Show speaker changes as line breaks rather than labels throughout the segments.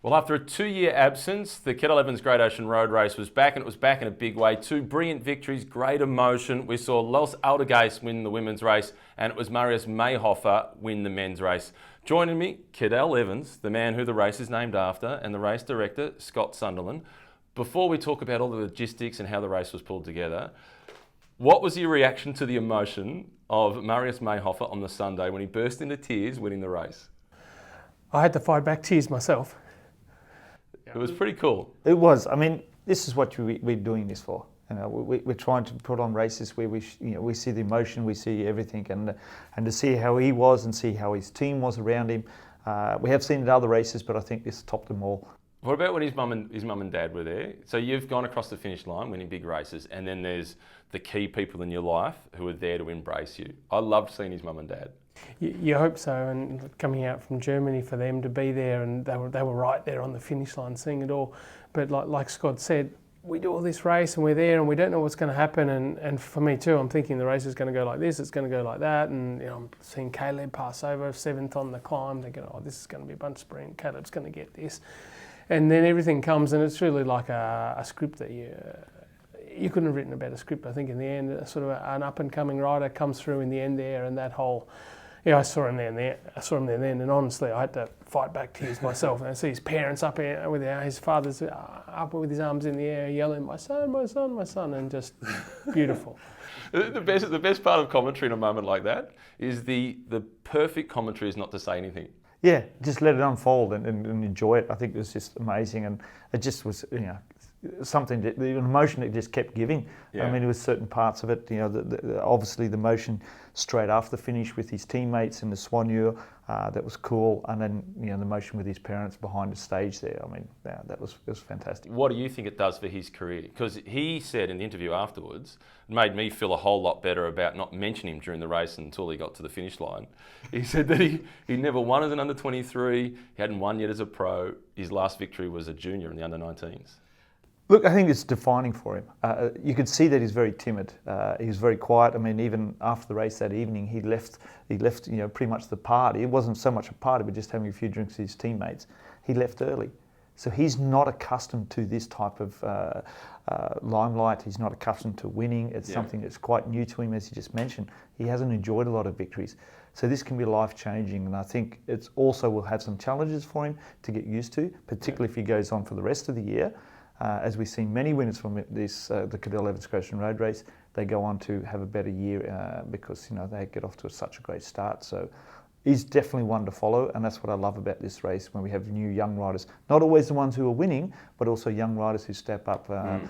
Well, after a 2-year absence, the Cadel Evans Great Ocean Road Race was back, and it was back in a big way. 2 brilliant victories, great emotion. We saw Loes Adeegest win the women's race, and it was Marius Mayrhofer win the men's race. Joining me, Cadel Evans, the man who the race is named after, and the race director, Scott Sunderland. Before we talk about all the logistics and how the race was pulled together, what was your reaction to the emotion of Marius Mayrhofer on the Sunday when he burst into tears winning the race?
I had to fight back tears myself.
It was pretty cool.
It was. I mean, this is what we're doing this for. You know, we're trying to put on races where we see the emotion, we see everything, and to see how he was and see how his team was around him. We have seen it in other races, but I think this topped them all.
What about when his mum and dad were there? So you've gone across the finish line winning big races, and then there's the key people in your life who are there to embrace you. I loved seeing his mum and dad.
You hope so, and coming out from Germany for them to be there, and they were right there on the finish line seeing it all. But like Scott said, we do all this race and we're there and we don't know what's going to happen, and for me too, I'm thinking the race is going to go like this, it's going to go like that, and I'm seeing Caleb pass over 7th on the climb, thinking, oh, this is going to be a bunch sprint, Caleb's going to get this. And then everything comes, and it's really like a script that you couldn't have written a better script. I think in the end, sort of an up-and-coming rider comes through in the end there, and that whole, I saw him there and then, and honestly, I had to fight back tears myself. And I see his parents up here with his father's up with his arms in the air, yelling, "My son, my son, my son," and just beautiful.
The best part of commentary in a moment like that is the perfect commentary is not to say anything.
Yeah, just let it unfold and enjoy it. I think it was just amazing, and it just was, something that the emotion that just kept giving. Yeah. I mean, there was certain parts of it, obviously the motion straight after the finish with his teammates in the soigneur, that was cool, and then the motion with his parents behind the stage there. I mean, it was fantastic.
What do you think it does for his career? Because he said in the interview afterwards, it made me feel a whole lot better about not mentioning him during the race until he got to the finish line. He said that he never won as an under-23, he hadn't won yet as a pro. His last victory was a junior in the under-19s.
Look, I think it's defining for him. You could see that he's very timid. He was very quiet. I mean, even after the race that evening, he left, pretty much the party. It wasn't so much a party, but just having a few drinks with his teammates. He left early. So he's not accustomed to this type of limelight. He's not accustomed to winning. It's something that's quite new to him, as you just mentioned. He hasn't enjoyed a lot of victories. So this can be life-changing, and I think it's also will have some challenges for him to get used to, particularly if he goes on for the rest of the year. As we've seen many winners from this, the Cadel Evans Great Ocean Road Race, they go on to have a better year because they get off to such a great start. So he's definitely one to follow, and that's what I love about this race when we have new young riders. Not always the ones who are winning, but also young riders who step up for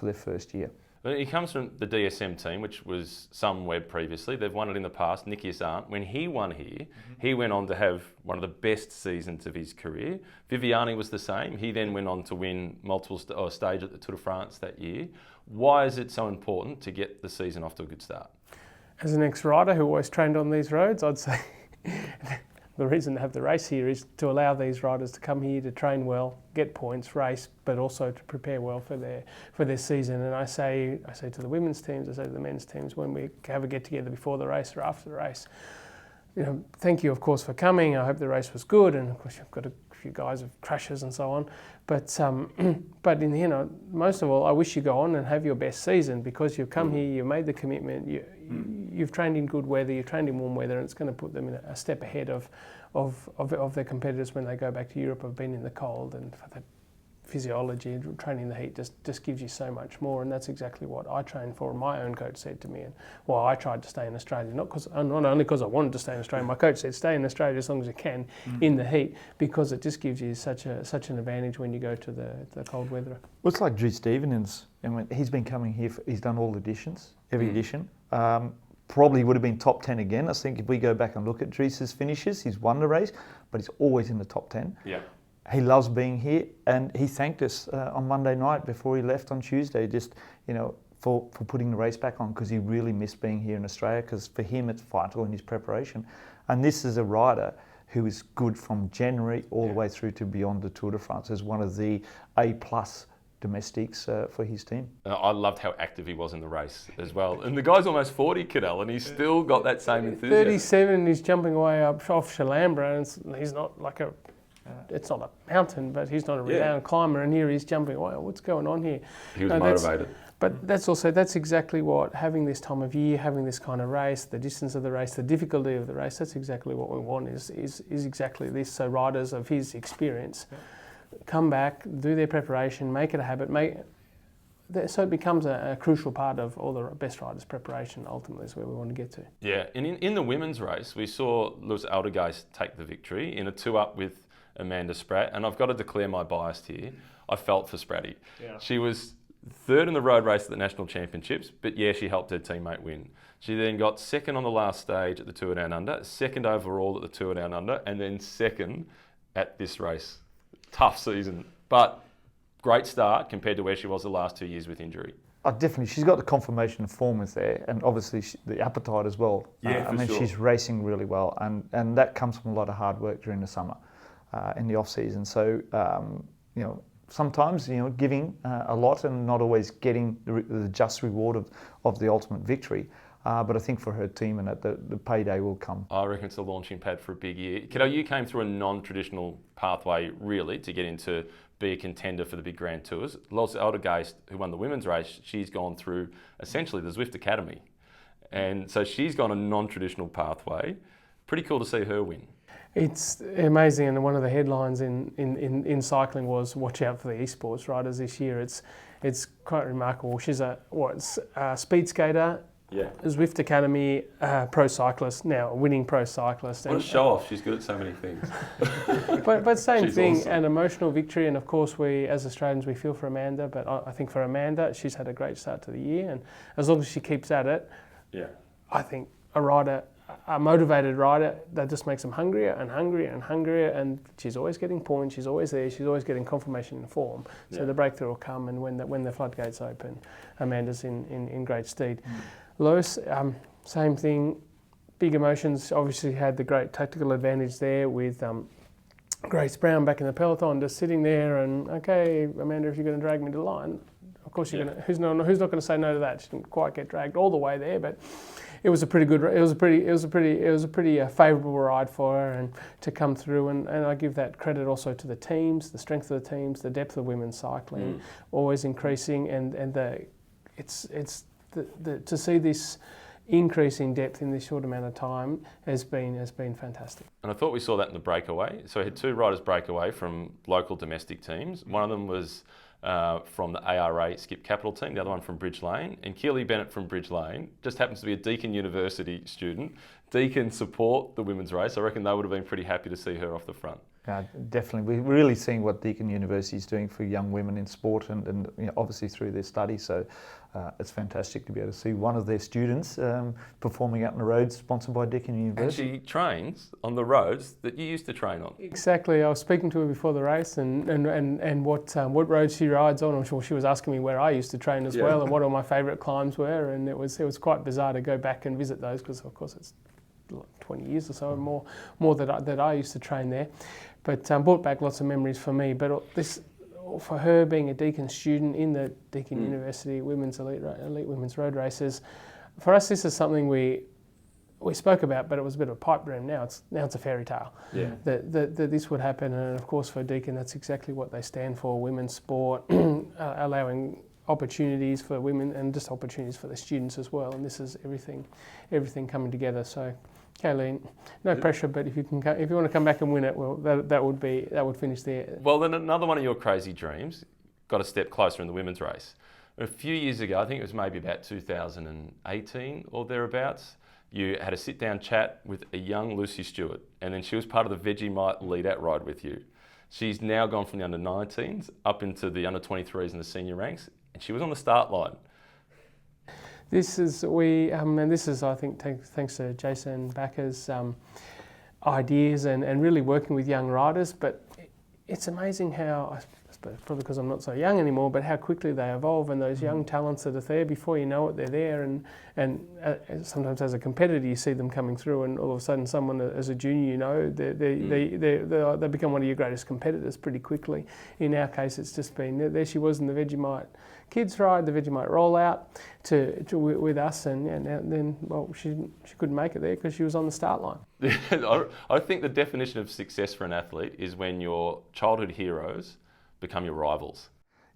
their first year.
He comes from the DSM team, which was Sunweb previously. They've won it in the past. Nikias aren't. When he won here, he went on to have one of the best seasons of his career. Viviani was the same. He then went on to win multiple stage at the Tour de France that year. Why is it so important to get the season off to a good start?
As an ex-rider who always trained on these roads, I'd say the reason to have the race here is to allow these riders to come here to train well, get points, race, but also to prepare well for their season. And I say to the women's teams, I say to the men's teams, when we have a get together before the race or after the race, thank you of course for coming. I hope the race was good, and of course you've got a few guys with crashes and so on. But in the end, most of all, I wish you go on and have your best season, because you've come here, you've made the commitment, you've trained in good weather, you've trained in warm weather, and it's going to put them in a step ahead of their competitors when they go back to Europe, have been in the cold, and for the physiology, training in the heat just gives you so much more, and that's exactly what I trained for. My own coach said to me, and I tried to stay in Australia, not only because I wanted to stay in Australia. My coach said, stay in Australia as long as you can in the heat, because it just gives you such an advantage when you go to the cold weather.
Well, it's like Drew Stevens. I mean, he's been coming here. He's done all editions, every edition. Probably would have been top 10 again. I think if we go back and look at Drews' finishes, he's won the race, but he's always in the top 10.
Yeah.
He loves being here, and he thanked us on Monday night before he left on Tuesday, just for putting the race back on, because he really missed being here in Australia, because for him it's vital in his preparation. And this is a rider who is good from January all the way through to beyond the Tour de France, as one of the A+ domestics for his team.
I loved how active he was in the race as well. And the guy's almost 40, Cadel, and he's still got that same enthusiasm.
37, he's jumping away up off Shallambra, and he's not like it's not a mountain, but he's not a renowned climber, and here he's jumping. Wow, what's going on here?
He was motivated.
But that's exactly what, having this time of year, having this kind of race, the distance of the race, the difficulty of the race, that's exactly what we want is exactly this. So riders of his experience come back, do their preparation, make it a habit, so it becomes a crucial part of all the best riders' preparation. Ultimately is where we want to get to.
Yeah, and in the women's race, we saw Loes Adeegest take the victory in a 2-up with Amanda Spratt, and I've got to declare my bias here. I felt for Spratty. Yeah. She was third in the road race at the National Championships, but yeah, she helped her teammate win. She then got second on the last stage at the Tour Down Under, second overall at the Tour Down Under, and then second at this race. Tough season, but great start compared to where she was the last 2 years with injury.
Definitely, she's got the confirmation of form is there, and obviously the appetite as well.
Yeah,
she's racing really well, and that comes from a lot of hard work during the summer, in the off season. So sometimes giving a lot and not always getting the just reward of the ultimate victory. But I think for her team and that the payday will come.
I reckon it's a launching pad for a big year. Cadel, you came through a non-traditional pathway really to get into be a contender for the big Grand Tours. Loes Adeegest, who won the women's race, she's gone through essentially the Zwift Academy. And so she's gone a non-traditional pathway. Pretty cool to see her win.
It's amazing, and one of the headlines in cycling was "Watch out for the esports riders this year." It's quite remarkable. She's a speed skater, Zwift Academy pro cyclist, now a winning pro cyclist.
What a show off! She's good at so many things.
but same thing,
awesome.
An emotional victory, and of course we as Australians we feel for Amanda. But I think for Amanda, she's had a great start to the year, and as long as she keeps at it, I think a motivated rider, that just makes them hungrier and hungrier and hungrier, and she's always getting points, she's always there, she's always getting confirmation in form. So the breakthrough will come, and when the floodgates open, Amanda's in great stead. Loes, same thing, big emotions, obviously had the great tactical advantage there with Grace Brown back in the peloton, just sitting there and, okay, Amanda, if you're going to drag me to the line, of course you're going to, who's not going to say no to that? She didn't quite get dragged all the way there, but it was a pretty favourable ride for her and to come through, and I give that credit also to the teams, the strength of the teams, the depth of women's cycling, always increasing, and to see this increase in depth in this short amount of time has been fantastic.
And I thought we saw that in the breakaway. So we had two riders break away from local domestic teams. One of them was from the ARA Skip Capital team, the other one from Bridge Lane. And Keely Bennett from Bridge Lane just happens to be a Deakin University student. Deakin support the women's race. I reckon they would have been pretty happy to see her off the front.
Definitely. We're really seeing what Deakin University is doing for young women in sport and obviously through their study. So it's fantastic to be able to see one of their students performing out on the roads sponsored by Deakin University.
And she trains on the roads that you used to train on.
Exactly. I was speaking to her before the race and what roads she rides on. I'm sure she was asking me where I used to train as well and what all my favourite climbs were. And it was quite bizarre to go back and visit those because, of course, it's 20 years or so more that I used to train there. But brought back lots of memories for me. But this, for her being a Deakin student in the Deakin University Women's Elite Women's Road Races, for us this is something we spoke about, but it was a bit of a pipe dream. Now it's a fairy tale. Yeah. That this would happen, and of course for Deakin that's exactly what they stand for: women's sport, allowing opportunities for women and just opportunities for the students as well. And this is everything coming together. So, Kayleen, no pressure, but if you want to come back and win it, well, that would finish there.
Well, then another one of your crazy dreams got a step closer in the women's race. A few years ago, I think it was maybe about 2018 or thereabouts, you had a sit-down chat with a young Lucy Stewart, and then she was part of the Vegemite lead-out ride with you. She's now gone from the under-19s up into the under-23s and the senior ranks, and she was on the start line.
This is I think thanks to Jason Backer's suppose probably because I'm not so young anymore, but how quickly they evolve, and those young talents that are there, before you know it, they're there, and sometimes as a competitor you see them coming through, and all of a sudden someone as a junior, you know, they become one of your greatest competitors pretty quickly. In our case, it's just been, there she was in the Vegemite kids ride, the Vegemite rollout with us, and then, well, she couldn't make it there because she was on the start line.
I think the definition of success for an athlete is when your childhood heroes become your rivals.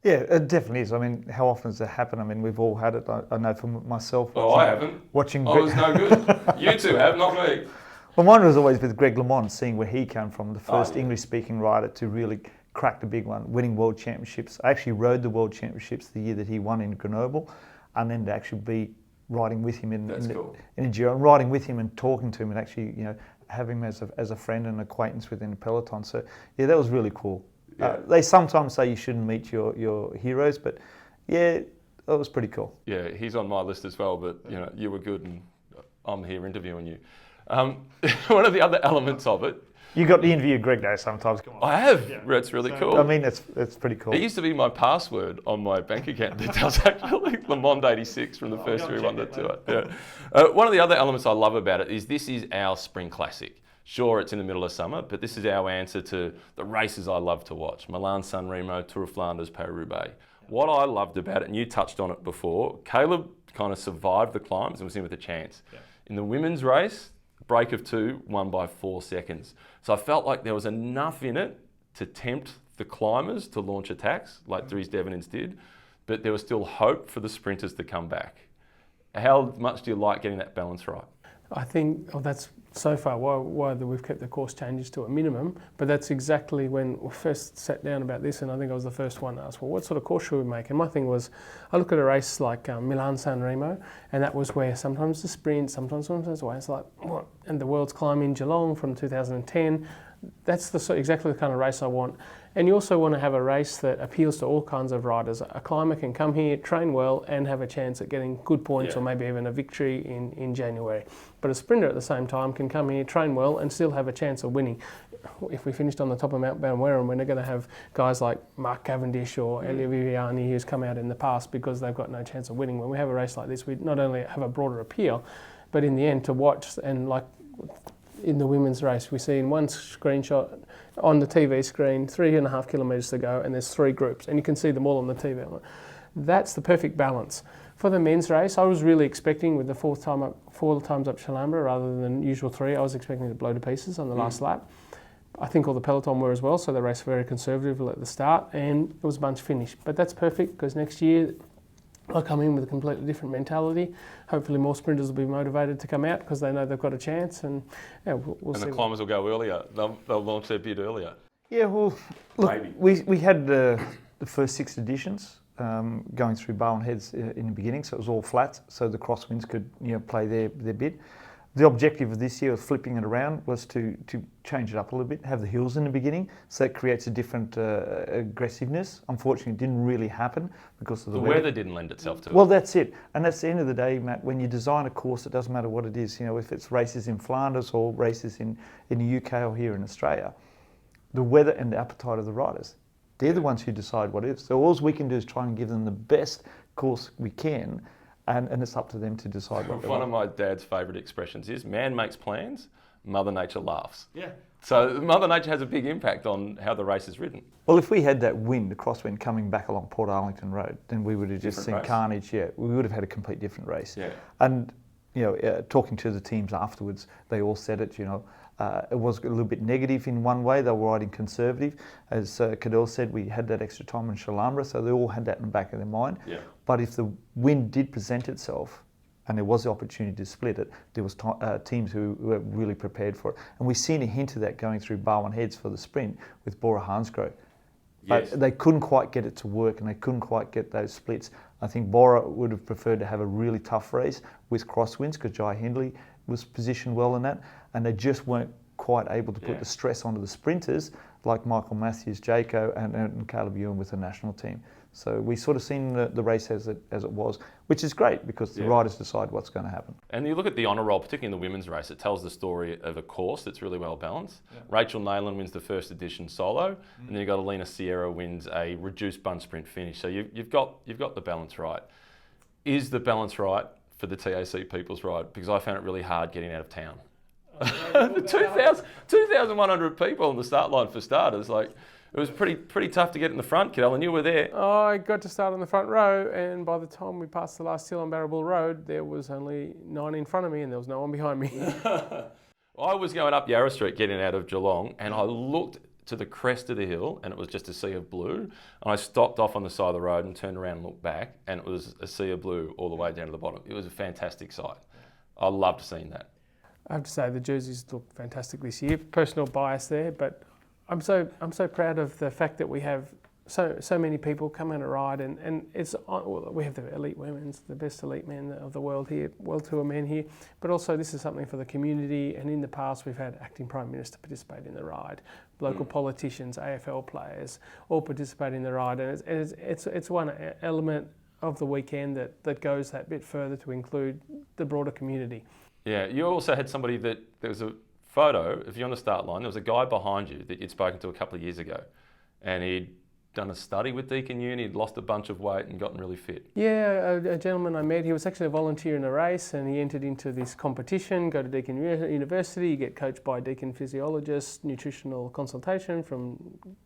Yeah, it definitely is. I mean, how often does that happen? I mean, we've all had it. I know for myself.
I haven't.
Watching.
I was no good. You two have, not me.
Well, mine was always with Greg LeMond, seeing where he came from, the first English-speaking rider to really crack the big one, winning world championships. I actually rode the world championships the year that he won in Grenoble, and then to actually be riding with him in Enduro, and riding with him and talking to him, and actually, you know, having him as a friend and acquaintance within the peloton. So yeah, that was really cool. Yeah. They sometimes say you shouldn't meet your heroes, but yeah, that was pretty cool.
Yeah, he's on my list as well, but you know, you were good and I'm here interviewing you. One of the other elements of it.
You got the interview Greg though sometimes. Come on.
I have. Yeah. It's really cool.
I mean, it's pretty cool.
It used to be my password on my bank account details, actually. LeMond 86 from the first year we won the tour. Yeah. One of the other elements I love about it is this is our spring classic. Sure, it's in the middle of summer, but this is our answer to the races I love to watch. Milan-San Remo, Tour of Flanders, Paris-Roubaix. What I loved about it, and you touched on it before, Caleb kind of survived the climbs and was in with a chance. Yeah. In the women's race, break of 2, won by 4 seconds. So I felt like there was enough in it to tempt the climbers to launch attacks, like Dries Devenins did, but there was still hope for the sprinters to come back. How much do you like getting that balance right?
I think that's so far why we've kept the course changes to a minimum, but that's exactly when we first sat down about this, and I think I was the first one to ask, well, what sort of course should we make? And my thing was, I look at a race like Milan-San Remo, and that was where sometimes the sprint, sometimes the way, it's like, what? And the World's Climb in Geelong from 2010, that's exactly the kind of race I want. And you also want to have a race that appeals to all kinds of riders. A climber can come here, train well, and have a chance at getting good points, or maybe even a victory in January. But a sprinter at the same time can come here, train well, and still have a chance of winning. If we finished on the top of Mount Banwerin, we're not going to have guys like Mark Cavendish or Elia Viviani who's come out in the past because they've got no chance of winning. When we have a race like this, we not only have a broader appeal, but in the end to watch, and like in the women's race, we see in one screenshot on the TV screen 3.5 kilometres to go, and there's 3 groups, and you can see them all on the TV. That's the perfect balance. For the men's race, I was really expecting, with the 4 times up Chalambra rather than the usual 3, I was expecting to blow to pieces on the last lap. I think all the peloton were as well, so they raced very conservatively at the start, and it was a bunch finish. But that's perfect, because next year I'll come in with a completely different mentality. Hopefully more sprinters will be motivated to come out because they know they've got a chance, and we'll see.
And the climbers will go earlier. They'll launch their bid earlier.
Yeah, well, look, we had the first 6 editions going through Barwon Heads in the beginning, so it was all flat, so the crosswinds could play their bid. The objective of this year of flipping it around was to change it up a little bit, have the hills in the beginning, so that creates a different aggressiveness. Unfortunately, it didn't really happen because of the
weather didn't lend itself to it.
Well, that's it. And that's the end of the day, Matt, when you design a course, it doesn't matter what it is, if it's races in Flanders or races in the UK or here in Australia, the weather and the appetite of the riders, they're the ones who decide what it is. So all we can do is try and give them the best course we can, and it's up to them to decide what they want.
One of my dad's favourite expressions is, man makes plans, Mother Nature laughs.
Yeah.
So Mother Nature has a big impact on how the race is ridden.
Well, if we had that wind, the crosswind coming back along Port Arlington Road, then we would have just seen carnage. Yeah, we would have had a complete different race.
Yeah.
And talking to the teams afterwards, they all said it. It was a little bit negative in one way. They were riding conservative. As Cadel said, we had that extra time in Chalambra, so they all had that in the back of their mind.
Yeah.
But if the wind did present itself, and there was the opportunity to split it, there was teams who were really prepared for it. And we've seen a hint of that going through Barwon Heads for the sprint with Bora Hansgrohe.
Yes.
But they couldn't quite get it to work, and they couldn't quite get those splits. I think Bora would have preferred to have a really tough race with crosswinds, because Jai Hindley was positioned well in that, and they just weren't quite able to put the stress onto the sprinters like Michael Matthews, Jaco, and Caleb Ewan with the national team. So we sort of seen the race as it was, which is great because the riders decide what's going to happen.
And you look at the honour roll, particularly in the women's race, it tells the story of a course that's really well balanced. Yeah. Rachel Nayland wins the first edition solo, and then you've got Alina Sierra wins a reduced bunch sprint finish. So you've got the balance right. Is the balance right for the TAC People's Ride? Because I found it really hard getting out of town. 2,100 people on the start line for starters. Like, it was pretty tough to get in the front, Cadel, and you were there.
I got to start on the front row, and by the time we passed the last hill on Barrabool Road, there was only 9 in front of me, and there was no one behind me.
I was going up Yarra Street getting out of Geelong, and I looked to the crest of the hill, and it was just a sea of blue. And I stopped off on the side of the road and turned around and looked back, and it was a sea of blue all the way down to the bottom. It was a fantastic sight. I loved seeing that. I
have to say the jerseys look fantastic this year. Personal bias there, but I'm so proud of the fact that we have so many people come on a ride, and it's we have the elite women's, the best elite men of the world here, World Tour men here, but also this is something for the community. And in the past we've had acting Prime Minister participate in the ride, local politicians, AFL players, all participate in the ride, and it's one element of the weekend that goes that bit further to include the broader community.
Yeah, you also had somebody there was a photo of you on the start line. There was a guy behind you that you'd spoken to a couple of years ago, and he'd done a study with Deakin Uni, he'd lost a bunch of weight and gotten really fit.
Yeah, a gentleman I met, he was actually a volunteer in a race, and he entered into this competition, go to Deakin University, you get coached by a Deakin physiologist, nutritional consultation from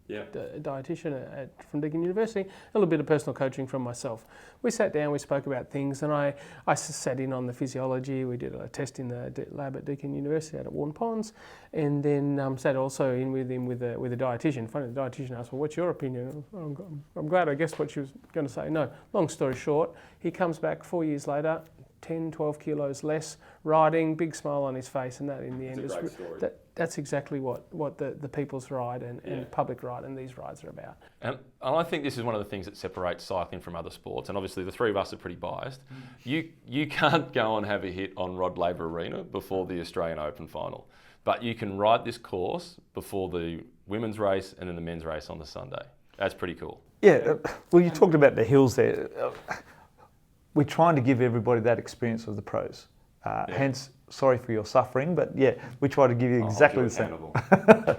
a dietitian from Deakin University, a little bit of personal coaching from myself. We sat down, we spoke about things, and I sat in on the physiology. We did a test in the lab at Deakin University out at Warren Ponds, and then sat also in with him with a dietitian. Funny, the dietitian asked, well, what's your opinion? I'm glad I guessed what she was going to say. No, long story short, he comes back 4 years later, 10, 12 kilos less, riding, big smile on his face, and that in the end is that's exactly what the People's Ride and public ride and these rides are about.
And I think this is one of the things that separates cycling from other sports, and obviously the three of us are pretty biased. You can't go and have a hit on Rod Laver Arena before the Australian Open final, but you can ride this course before the women's race and then the men's race on the Sunday. That's pretty cool.
Yeah, well, you talked about the hills there. We're trying to give everybody that experience of the pros. Hence, sorry for your suffering, but yeah, we try to give you exactly the same.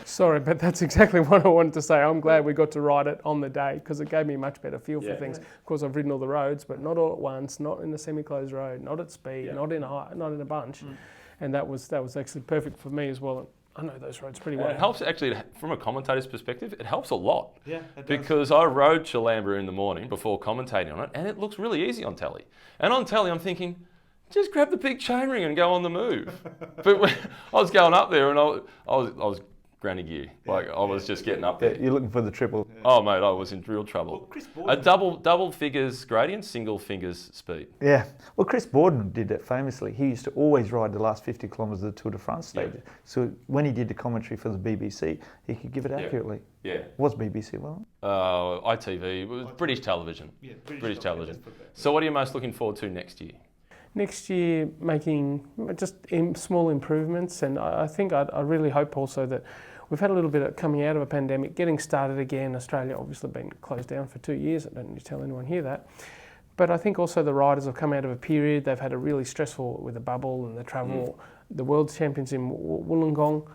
Sorry, but that's exactly what I wanted to say. I'm glad we got to ride it on the day because it gave me a much better feel for things. Of course, I've ridden all the roads, but not all at once, not in a semi-closed road, not at speed, not in a bunch, and that was actually perfect for me as well. I know those roads pretty well.
It helps actually, from a commentator's perspective, it helps a lot.
Yeah, it does.
Because I rode Chilambra in the morning before commentating on it, and it looks really easy on telly. And on telly, I'm thinking, just grab the big chainring and go on the move. But when I was going up there, and I was granny gear. Like, I was just getting up there.
You're looking for the triple.
Yeah. Oh, mate, I was in real trouble. Well, a double figures gradient, single fingers speed.
Yeah. Well, Chris Borden did that famously. He used to always ride the last 50 kilometres of the Tour de France stage. Yeah. So when he did the commentary for the BBC, he could give it accurately.
Yeah.
What's BBC, well?
ITV. It was British television. Yeah, British television. So what are you most looking forward to next year?
Next year, making just small improvements, and I think I really hope also that we've had a little bit of coming out of a pandemic, getting started again. Australia obviously been closed down for 2 years. I don't need to tell anyone here that. But I think also the riders have come out of a period. They've had a really stressful with the bubble and the travel. The World Champions in Wollongong,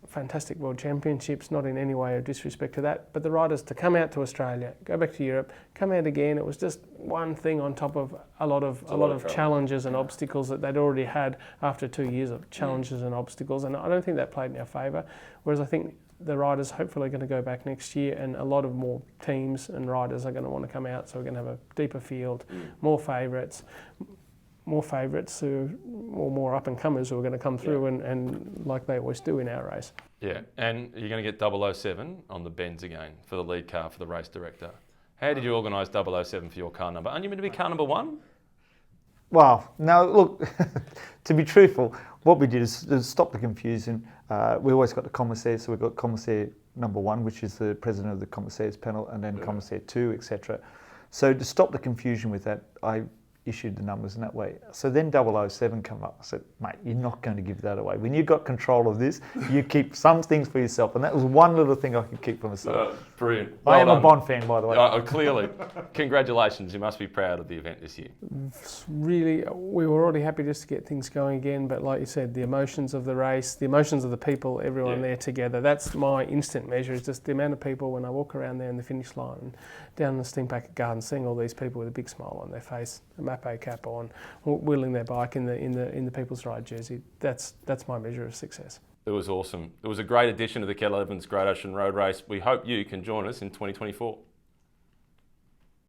fantastic World Championships, not in any way of disrespect to that, but the riders to come out to Australia, go back to Europe, come out again, it was just one thing on top of a lot of challenges and obstacles that they'd already had after 2 years of challenges and obstacles, and I don't think that played in our favour, whereas I think the riders hopefully are going to go back next year, and a lot of more teams and riders are going to want to come out, so we're going to have a deeper field, more favourites who, or more up-and-comers who are going to come through and like they always do in our race.
Yeah, and you're going to get 007 on the bends again for the lead car for the race director. How did you organise 007 for your car number? Aren't you meant to be car number 1?
Well, no, look, to be truthful, what we did is stop the confusion. We always got the commissaire, so we've got commissaire number 1, which is the president of the commissaires panel, and then commissaire 2, etc. So to stop the confusion with that, I issued the numbers in that way. So then 007 come up. I said, mate, you're not going to give that away. When you've got control of this, you keep some things for yourself. And that was one little thing I could keep for myself.
Brilliant.
I am a Bond fan, by the way.
Clearly. Congratulations. You must be proud of the event this year.
Really, we were already happy just to get things going again, but like you said, the emotions of the race, the emotions of the people, everyone there together, that's my instant measure, is just the amount of people when I walk around there in the finish line and down in the Steampacket Garden, seeing all these people with a big smile on their face, a Mape cap on, wheeling their bike in the People's Ride jersey. That's my measure of success.
It was awesome. It was a great addition to the Cadel Evans Great Ocean Road Race. We hope you can join us in 2024.